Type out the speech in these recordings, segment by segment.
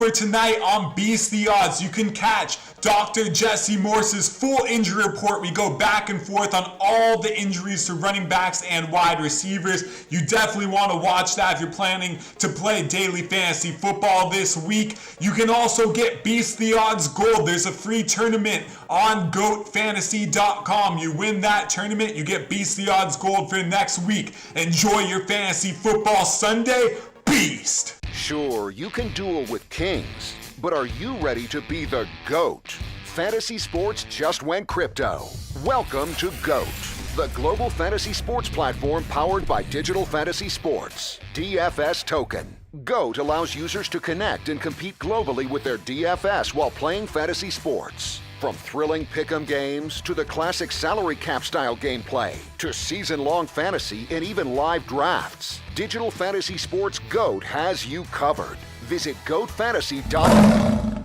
For tonight on Beast the Odds, you can catch Dr. Jesse Morse's full injury report. We go back and forth on all the injuries to running backs and wide receivers. You definitely want to watch that if you're planning to play daily fantasy football this week. You can also get Beast the Odds Gold. There's a free tournament on GOATFantasy.com. You win that tournament, you get Beast the Odds Gold for next week. Enjoy your fantasy football Sunday. Beast! Sure, you can duel with kings, but are you ready to be the GOAT? Fantasy sports just went crypto. Welcome to GOAT, the global fantasy sports platform powered by Digital Fantasy Sports. DFS Token. GOAT allows users to connect and compete globally with their DFS while playing fantasy sports. From thrilling pick'em games to the classic salary cap style gameplay to season-long fantasy and even live drafts, Digital Fantasy Sports GOAT has you covered. Visit GOATFantasy.com.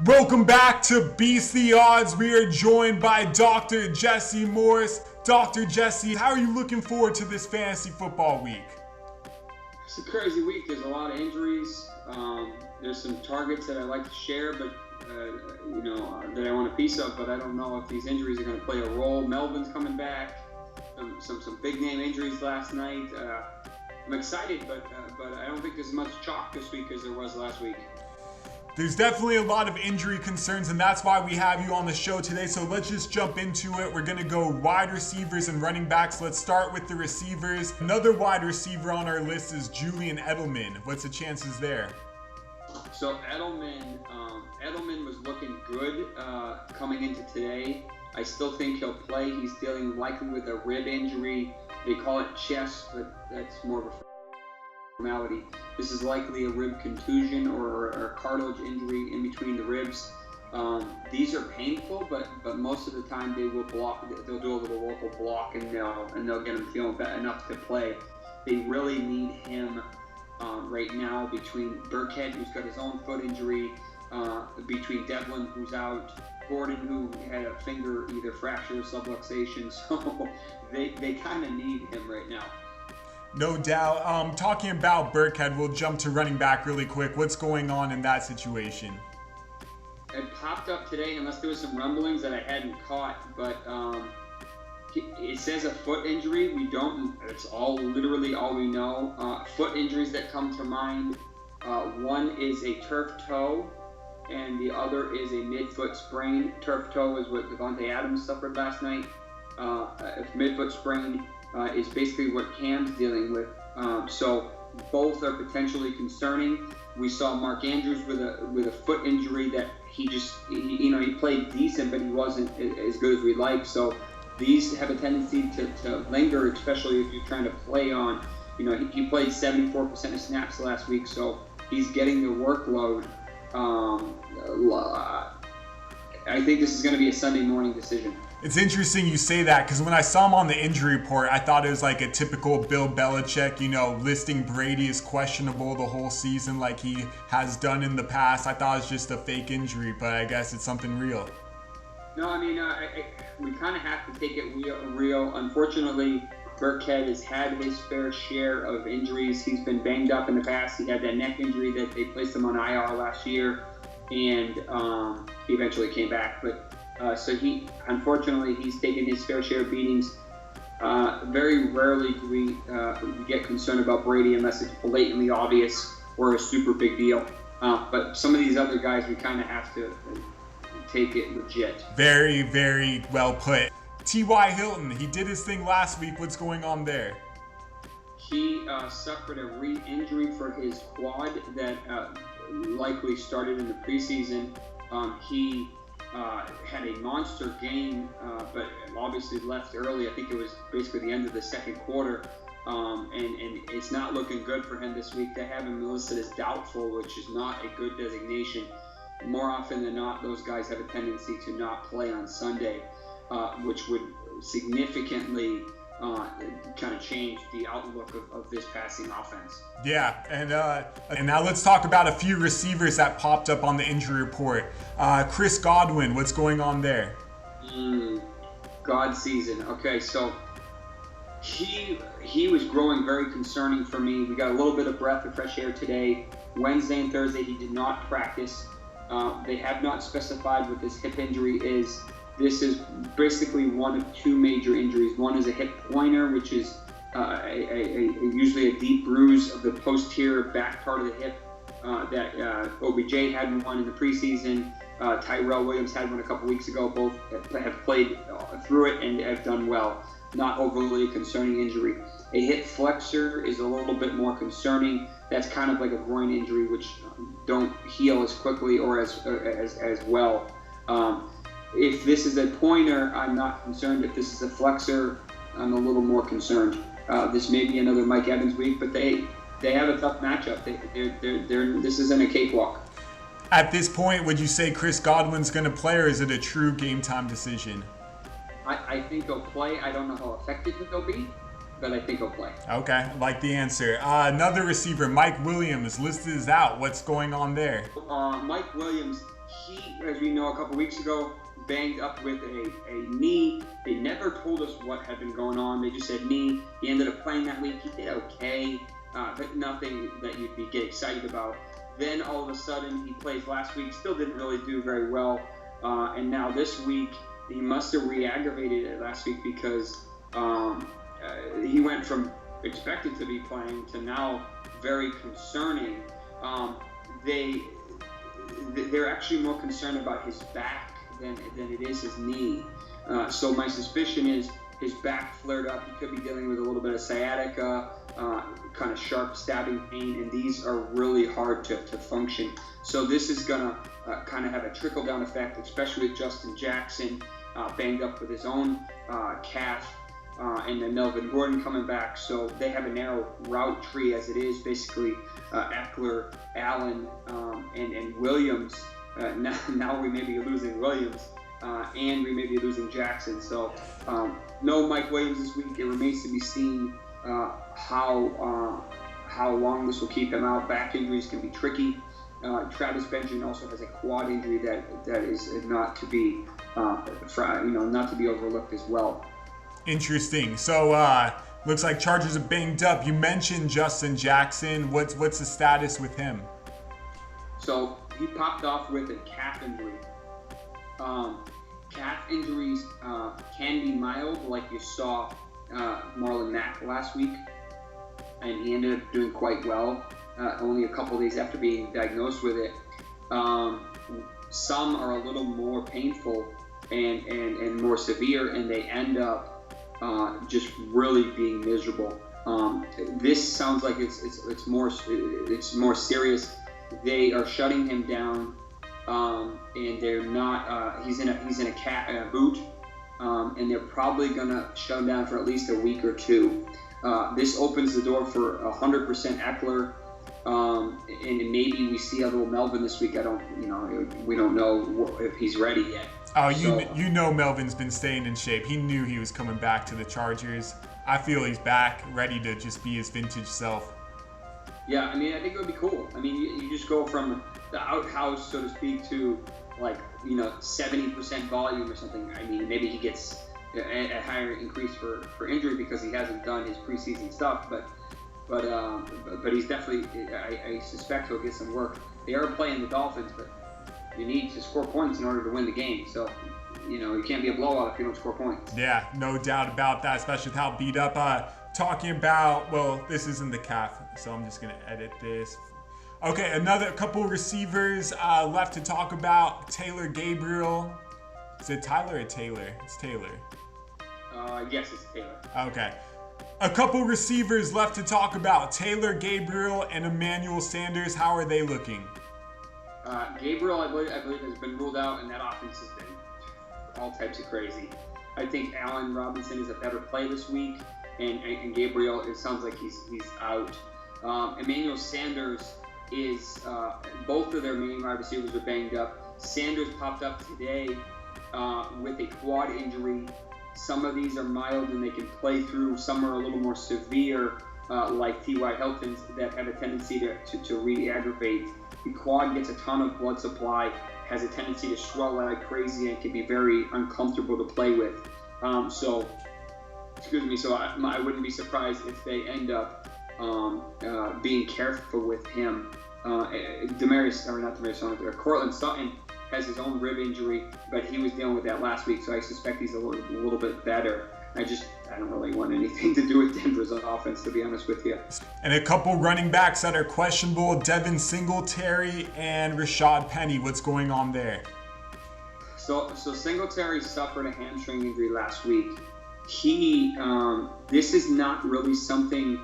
Welcome back to Beast the Odds. We are joined by Dr. Jesse Morse. Dr. Jesse, how are you looking forward to this fantasy football week? It's a crazy week. There's a lot of injuries. There's some targets that I like to share, but that I want a piece of, but I don't know if these injuries are going to play a role. Melvin's coming back. Some big name injuries last night. I'm excited, but I don't think there's as much chalk this week as there was last week. There's definitely a lot of injury concerns, and that's why we have you on the show today. So let's just jump into it. We're going to go wide receivers and running backs. Let's start with the receivers. Another wide receiver on our list is Julian Edelman. What's the chances there? So Edelman was looking good coming into today. I still think he'll play. He's dealing likely with a rib injury. They call it chest, but that's more of a formality. This is likely a rib contusion or a cartilage injury in between the ribs. These are painful, but most of the time they will block. They'll do a little local block and they'll get him feeling enough to play. They really need him right now between Burkhead, who's got his own foot injury, between Devlin, who's out, Gordon, who had a finger either fracture or subluxation. So they kind of need him right now. No doubt. Talking about Burkhead, we'll jump to running back really quick. What's going on in that situation? It popped up today, unless there was some rumblings that I hadn't caught, but it says a foot injury. We don't, it's literally all we know. Foot injuries that come to mind, one is a turf toe, and the other is a midfoot sprain. Turf toe is what Devontae Adams suffered last night. Midfoot sprain is basically what Cam's dealing with. So both are potentially concerning. We saw Mark Andrews with a foot injury that he played decent, but he wasn't as good as we'd like. So these have a tendency to linger, especially if you're trying to play on. He played 74% of snaps last week, so he's getting the workload. I think this is going to be a Sunday morning decision. It's interesting you say that, because when I saw him on the injury report, I thought it was like a typical Bill Belichick, listing Brady as questionable the whole season like he has done in the past. I thought it was just a fake injury, but I guess it's something real. No, I mean, we kind of have to take it real. Unfortunately, Burkhead has had his fair share of injuries. He's been banged up in the past. He had that neck injury that they placed him on IR last year, and he eventually came back. But so unfortunately, he's taken his fair share of beatings. Very rarely do we get concerned about Brady unless it's blatantly obvious or a super big deal. But some of these other guys, we kind of have to take it legit. Very, very well put. T.Y. Hilton, he did his thing last week. What's going on there? He suffered a re-injury for his quad that likely started in the preseason. He had a monster game, but obviously left early. I think it was basically the end of the second quarter. And it's not looking good for him this week. They have him listed as doubtful, which is not a good designation. More often than not, those guys have a tendency to not play on Sunday, which would significantly kind of change the outlook of this passing offense. Yeah, and now let's talk about a few receivers that popped up on the injury report. Chris Godwin, what's going on there? God season. Okay, so he was growing very concerning for me. We got a little bit of breath of fresh air today. Wednesday and Thursday he did not practice. They have not specified what this hip injury is. This is basically one of two major injuries. One is a hip pointer, which is usually a deep bruise of the posterior back part of the hip that OBJ had one in the preseason. Tyrell Williams had one a couple weeks ago. Both have played through it and have done well. Not overly concerning injury. A hip flexor is a little bit more concerning. That's kind of like a groin injury, which don't heal as quickly or as well. If this is a pointer, I'm not concerned. If this is a flexor, I'm a little more concerned. This may be another Mike Evans week, but they have a tough matchup. This isn't a cakewalk. At this point, would you say Chris Godwin's going to play, or is it a true game time decision? I think he'll play. I don't know how effective he'll be, but I think he'll play. Okay, I like the answer. Another receiver, Mike Williams, listed as out. What's going on there? Mike Williams, he, as we know, a couple weeks ago, banged up with a knee. They never told us what had been going on. They just said knee. He ended up playing that week. He did okay, but nothing that you'd get excited about. Then all of a sudden, he plays last week, still didn't really do very well. And now this week, he must have re-aggravated it last week because he went from expected to be playing to now very concerning. They're actually more concerned about his back than it is his knee. So my suspicion is his back flared up. He could be dealing with a little bit of sciatica, kind of sharp stabbing pain, and these are really hard to function. So this is gonna kind of have a trickle-down effect, especially with Justin Jackson banged up with his own calf, and then Melvin Gordon coming back. So they have a narrow route tree as it is, basically Eckler, Allen, and Williams. Now we may be losing Williams, and we may be losing Jackson. So no Mike Williams this week. It remains to be seen how long this will keep him out. Back injuries can be tricky. Travis Benjamin also has a quad injury that is not to be not to be overlooked as well. Interesting. So looks like Chargers are banged up. You mentioned Justin Jackson. What's the status with him? So he popped off with a calf injury. Calf injuries can be mild, like you saw Marlon Mack last week, and he ended up doing quite well only a couple days after being diagnosed with it. Some are a little more painful and more severe, and they end up just really being miserable. This sounds like it's more serious. They are shutting him down, and they're not. He's in a boot, and they're probably gonna shut him down for at least a week or two. This opens the door for 100% Eckler, and maybe we see a little Melvin this week. We don't know if he's ready yet. Oh, you know Melvin's been staying in shape. He knew he was coming back to the Chargers. I feel he's back, ready to just be his vintage self. Yeah, I mean, I think it would be cool. I mean, you just go from the outhouse, so to speak, to 70% volume or something. I mean, maybe he gets a higher increase for injury because he hasn't done his preseason stuff, but he's definitely, I suspect he'll get some work. They are playing the Dolphins, but you need to score points in order to win the game. So, you can't be a blowout if you don't score points. Yeah, no doubt about that, especially with how beat up. Talking about, this isn't the calf, so I'm just going to edit this. Okay, another couple receivers left to talk about. Taylor Gabriel. Is it Tyler or Taylor? It's Taylor. Yes, it's Taylor. Okay. A couple receivers left to talk about. Taylor Gabriel and Emmanuel Sanders. How are they looking? Gabriel, I believe, has been ruled out, and that offense has been all types of crazy. I think Allen Robinson is a better play this week, and Gabriel, it sounds like he's out. Emmanuel Sanders is, both of their main wide receivers are banged up. Sanders popped up today with a quad injury. Some of these are mild and they can play through. Some are a little more severe, like T.Y. Hilton's, that have a tendency to re-aggravate. The quad gets a ton of blood supply, has a tendency to swell like crazy, and can be very uncomfortable to play with. So I wouldn't be surprised if they end up being careful with him. Cortland Sutton has his own rib injury, but he was dealing with that last week, so I suspect he's a little bit better. I don't really want anything to do with Denver's offense, to be honest with you. And a couple running backs that are questionable, Devin Singletary and Rashad Penny. What's going on there? So Singletary suffered a hamstring injury last week. This is not really something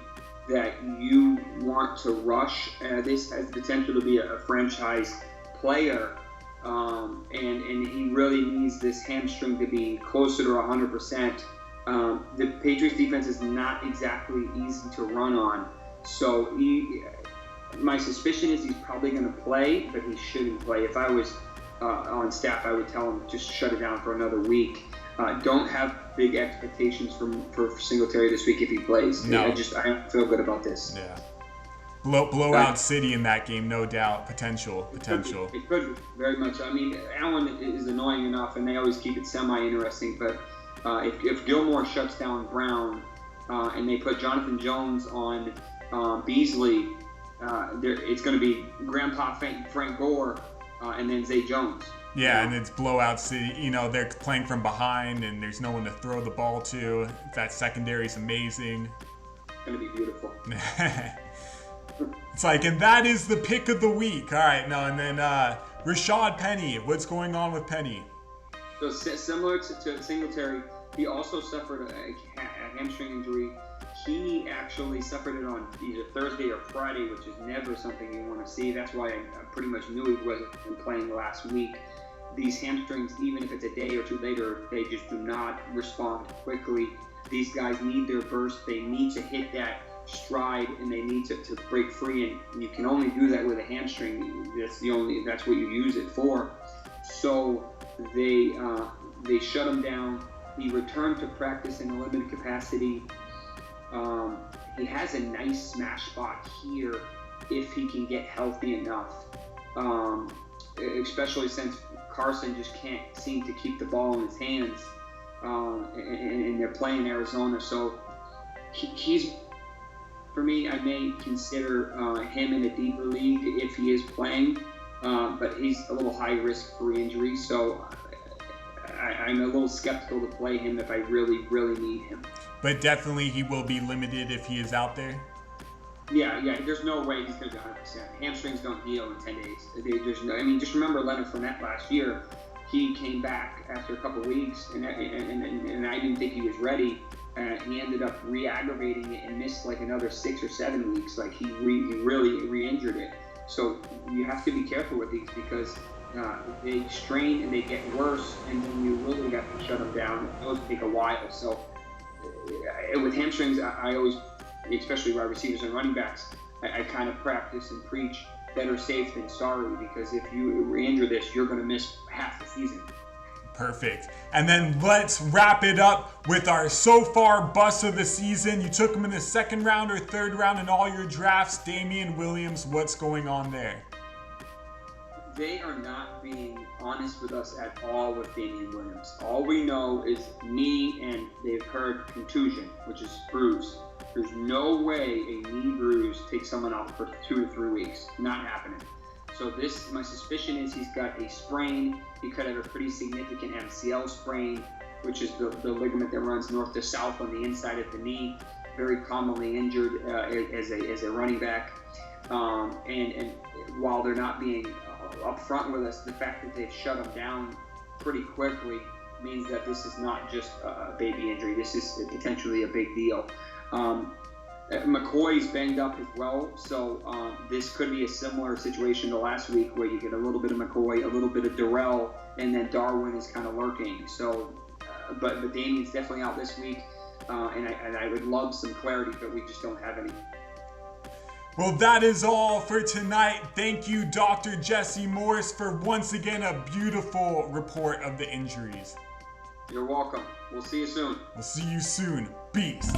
that you want to rush. This has the potential to be a franchise player, and he really needs this hamstring to be closer to 100%. The Patriots defense is not exactly easy to run on, so my suspicion is he's probably going to play, but he shouldn't play. If I was on staff, I would tell him just shut it down for another week. Don't have big expectations for Singletary this week if he plays. No. I don't feel good about this. Yeah. Blowout city in that game, no doubt. Potential. It could very much. I mean, Allen is annoying enough, and they always keep it semi-interesting. But if Gilmore shuts down Brown and they put Jonathan Jones on Beasley, it's going to be Grandpa Frank Gore and then Zay Jones. Yeah, and it's blowout city. You know, they're playing from behind, and there's no one to throw the ball to. That secondary is amazing. It's going to be beautiful. It's like, and that is the pick of the week. All right, now, and then Rashad Penny. What's going on with Penny? So similar to Singletary, he also suffered a hamstring injury. He actually suffered it on either Thursday or Friday, which is never something you want to see. That's why I pretty much knew he wasn't playing last week. These hamstrings, even if it's a day or two later, they just do not respond quickly. These guys need their burst. They need to hit that stride, and they need to break free, and you can only do that with a hamstring. That's what you use it for. So they shut him down. He returned to practice in a limited capacity. He has a nice smash spot here if he can get healthy enough, especially since Carson just can't seem to keep the ball in his hands, and they're playing Arizona. So he's, for me, I may consider him in a deeper league if he is playing, but he's a little high risk for injury, so I'm a little skeptical to play him if I really, really need him. But definitely he will be limited if he is out there. Yeah, there's no way he's going to be 100%. Hamstrings don't heal in 10 days. Just remember Leonard Fournette last year. He came back after a couple weeks, and I didn't think he was ready. He ended up re-aggravating it and missed like another 6 or 7 weeks. Like he really re-injured it. So you have to be careful with these because they strain and they get worse, and then you really have to shut them down. Those take a while. So with hamstrings, I always, especially wide receivers and running backs, I kind of practice and preach better safe than sorry, because if you re-injure this, you're going to miss half the season. Perfect. And then let's wrap it up with our so far bust of the season. You took him in the second round or third round in all your drafts. Damian Williams, what's going on there? They are not being honest with us at all with Damian Williams. All we know is knee, and they've heard contusion, which is bruise. There's no way a knee bruise takes someone out for 2 to 3 weeks. Not happening. So my suspicion is he's got a sprain. He could have a pretty significant MCL sprain, which is the ligament that runs north to south on the inside of the knee. Very commonly injured as a running back. And while they're not being upfront with us, the fact that they've shut him down pretty quickly means that this is not just a baby injury. This is potentially a big deal. McCoy's banged up as well, so this could be a similar situation to last week, where you get a little bit of McCoy, a little bit of Darrell, and then Darwin is kind of lurking. So, but Damian's definitely out this week, and I would love some clarity, but we just don't have any. Well, that is all for tonight. Thank you, Dr. Jesse Morse, for once again a beautiful report of the injuries. You're welcome. We'll see you soon. We'll see you soon. Peace.